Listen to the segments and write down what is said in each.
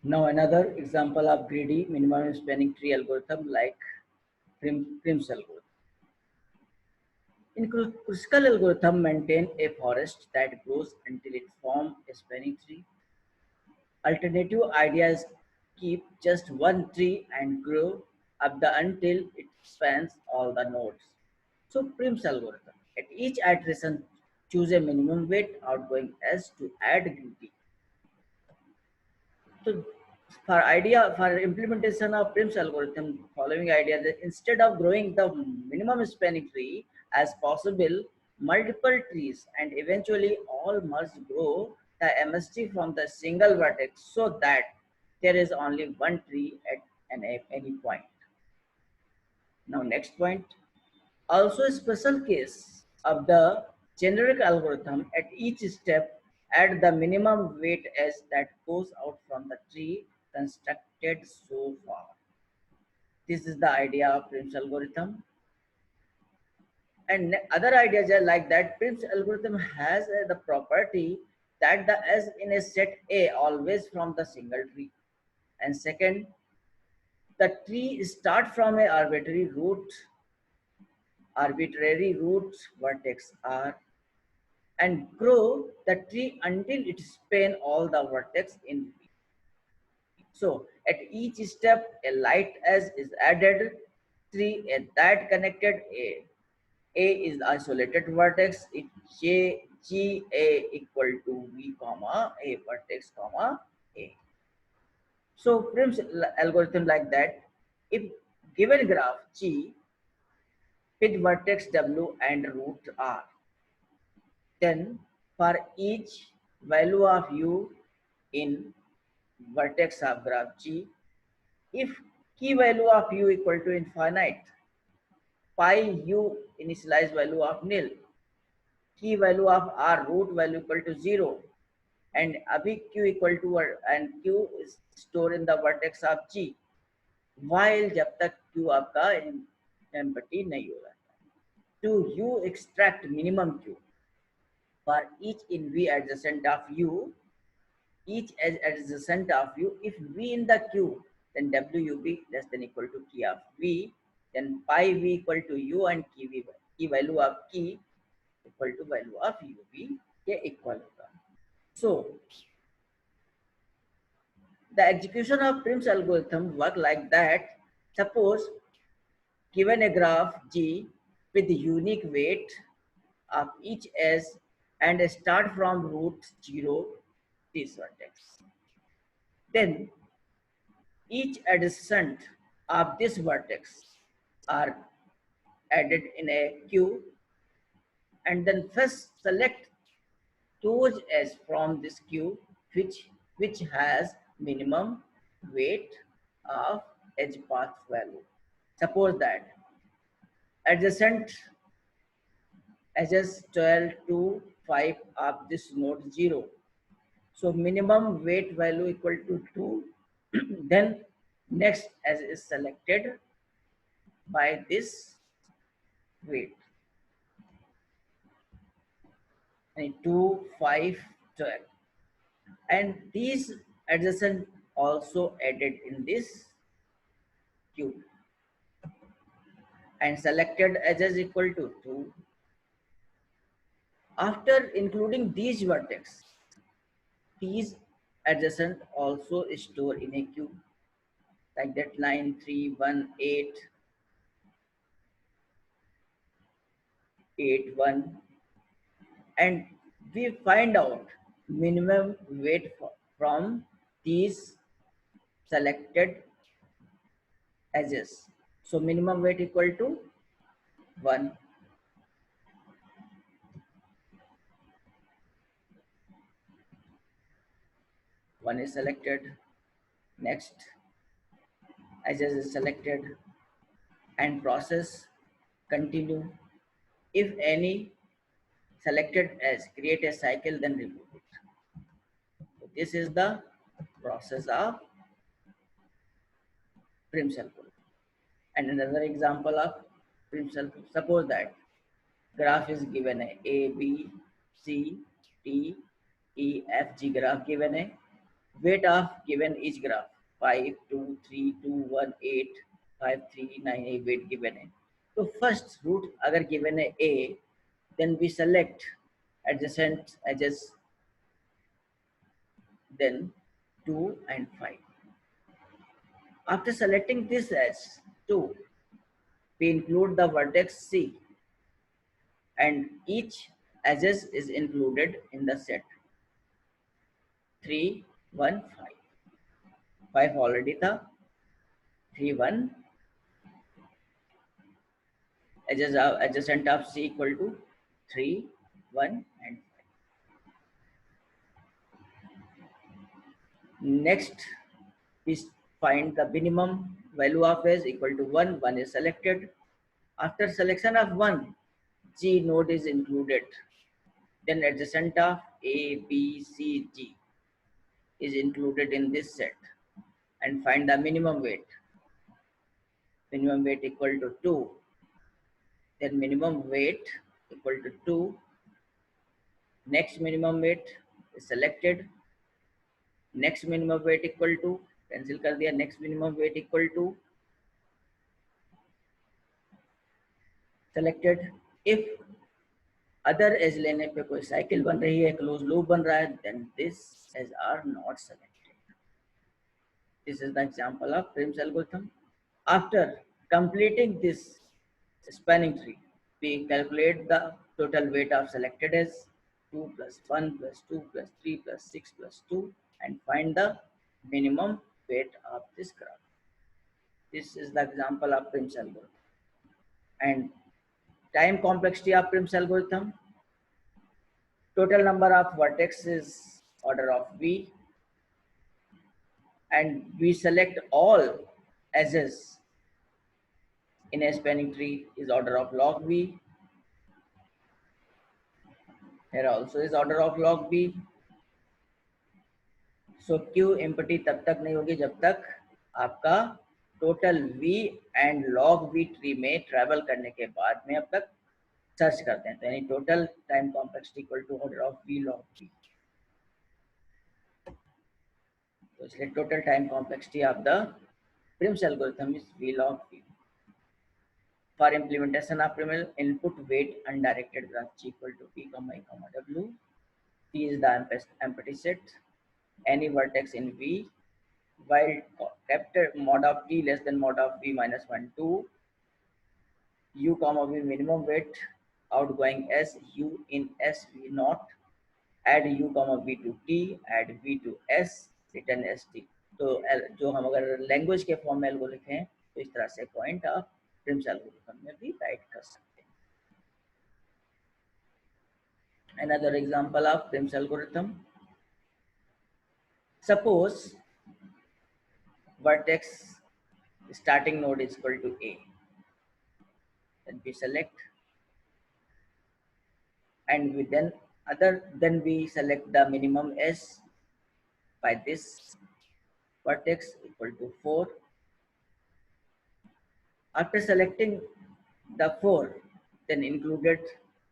Now another example of greedy minimum spanning tree algorithm like Prim's algorithm. In Kruskal algorithm maintain a forest that grows until it forms a spanning tree. Alternative ideas keep just one tree and grow up the until it spans all the nodes. So Prim's algorithm. At each iteration, choose a minimum weight outgoing S to add greedy. So for implementation of Prim's algorithm, following idea that instead of growing the minimum spanning tree as possible, multiple trees and eventually all must grow the MST from the single vertex so that there is only one tree at any point. Now next point, also a special case of the generic algorithm at each step add the minimum weight as that goes out from the tree constructed so far. This is the idea of Prim's algorithm. And other ideas are like that Prim's algorithm has the property that the S in a set A always from the single tree. And second, the tree start from a arbitrary root vertex R and grow the tree until it span all the vertex in V. So at each step, a light edge is added, tree at that connected A. A is the isolated vertex, if G A equal to V comma A vertex comma A. So Prim's algorithm like that, if given graph G with vertex W and root R, then for each value of U in vertex of graph G, if key value of U equal to infinite, pi U initialized value of nil, key value of R root value equal to 0, and abhi Q equal to and Q is stored in the vertex of G, while जब तक Q आपका empty नहीं होगा. To U extract minimum Q for each in V adjacent of U, each adjacent of U, if V in the Q, then WUV less than equal to key of V, then pi V equal to U and key value of key equal to value of UV के equal होगा. So the execution of Prim's algorithm work like that. Suppose given a graph G with unique weight of each S and start from root 0 this vertex. Then each adjacent of this vertex are added in a queue, and then first select those as from this queue which has minimum weight of edge path value. Suppose that adjacent edges 12 to 5 of this node 0. So minimum weight value equal to 2. Then next as is selected by this weight. And 2, 5, 12. And these adjacent also added in this queue. And selected edges equal to 2. After including these vertex, these adjacent also store in a queue like that 9, 3, 1, 8, 8, 1, and we find out minimum weight from these selected edges. So minimum weight equal to 1. One is selected. Next edges is selected and process continue. If any selected edge create a cycle, then remove it. So this is the process of Prim's algorithm. And another example of Prim's algorithm. Suppose that graph is given a B, C, D, E, F, G graph given a. weight of given each graph 5 2 3 2 1 8 5 3 9 8 weight given है. So first root अगर given है a, then we select adjacent edges, then 2 and 5. After selecting this as 2, we include the vertex C, and each edges is included in the set 3 1 5. 5 already था, 3 1, edges of adjacent of C equal to 3 1 and 5. Next, we find the minimum value of S equal to 1. 1 is selected. After selection of 1, G node is included. Then adjacent of A, B, C, G is included in this set, and find the minimum weight. Minimum weight equal to 2. Then minimum weight equal to 2. Next minimum weight is selected. Next minimum weight equal to, cancel कर दिया, next minimum weight equal to selected. If other edge लेने पे कोई cycle बन रही है, close loop बन रहा है, then this as are not selected. This is the example of Prim's algorithm. After completing this spanning tree, we calculate the total weight of selected as 2 plus 1 plus 2 plus 3 plus 6 plus 2 and find the minimum weight of this graph. This is the example of Prim's algorithm. And time complexity of Prim's algorithm. Total number of vertex is order of V, and we select all edges in a spanning tree is order of log V. Here also is order of log V. So Q empty तब तक नहीं होगी जब तक आपका total V and log V tree में travel करने के बाद में अब तक सर्च करते हैं, तो यानी total time complexity equal to order of V log V. तो इसलिए total time complexity of the Prim's algorithm is V log V. For implementation of Prim's input weight undirected graph G equal to P, I, W. P is the empty set. Any vertex in V, while capital mod of T less than mod of V minus 1, 2. U, V minimum weight outgoing S, U in S, V naught. Add U, V to T, add V to S, return ST. तो जो हम अगर language के form में algo लिखें तो इस तरह से पॉइंट आप Prim's algorithm में भी राइट कर सकते हैं. Another example of Prim's algorithm. Suppose vertex starting node is equal to A. Then we select, and we then we select the minimum S by this vertex equal to 4. After selecting the 4, then included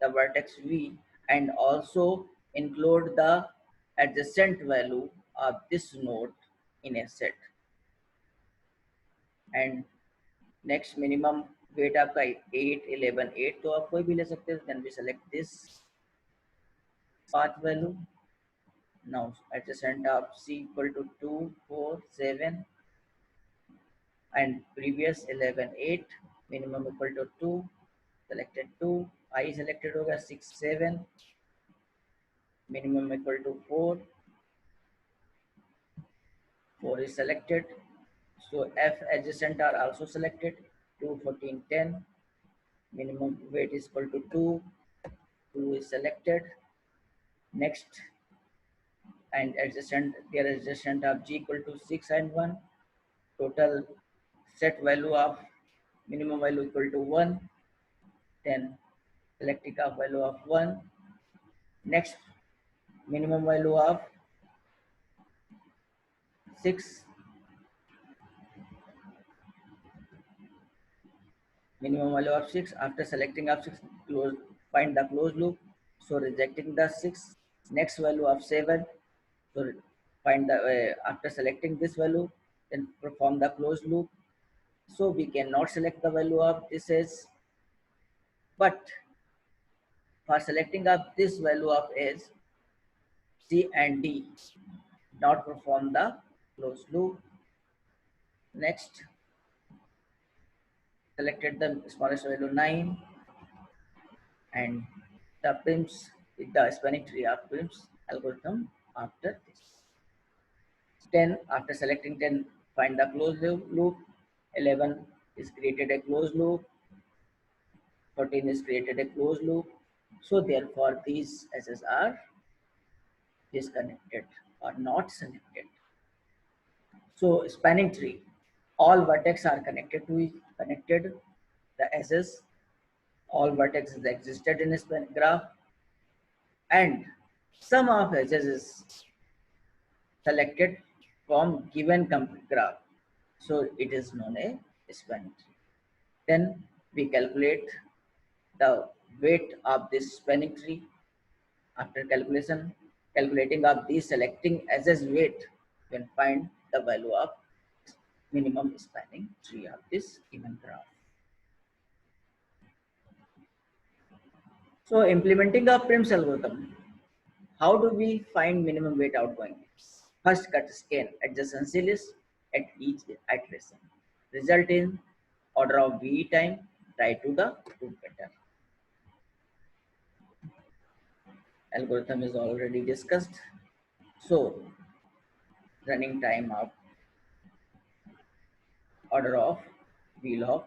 the vertex V and also include the adjacent value of this node in a set. And next minimum weight आपका 8, 11, 8 तो आप कोई भी ले सकते हैं. Then we select this path value. Now adjacent of C equal to 2, 4, 7 and previous 11, 8. Minimum equal to 2. Selected 2. I selected होगा 6, 7. Minimum equal to 4. 4 is selected. So F adjacent are also selected. 2, 14, 10. Minimum weight is equal to 2. 2 is selected. Next, and adjacent, their adjacent of G equal to 6 and 1. Total set value of minimum value equal to 1. Then selecting of value of 1. Next, minimum value of 6. Minimum value of 6. After selecting of 6, close, find the closed loop. So rejecting the 6. Next value of 7. So find the after selecting this value, then perform the closed loop. So we cannot select the value of this as, but for selecting up this value of as C and D, not perform the closed loop. Next, selected the smallest value 9 and the prims with the spanning tree of prims algorithm after this. 10, after selecting 10, find the closed loop. 11 is created a closed loop. 14 is created a closed loop. So therefore these SS are disconnected or not selected. So spanning tree, all vertex are connected to each connected. The SS, all vertices existed in a span graph, and sum of edges is selected from given graph. So it is known as spanning tree. Then we calculate the weight of this spanning tree. After calculating of the selecting edges weight, you can find the value of minimum spanning tree of this given graph. So implementing a Prim's algorithm, how do we find minimum weight outgoing? First, cut scan adjacency list at each iteration. Result in order of VE time, try to the root better. Algorithm is already discussed. So running time of order of V log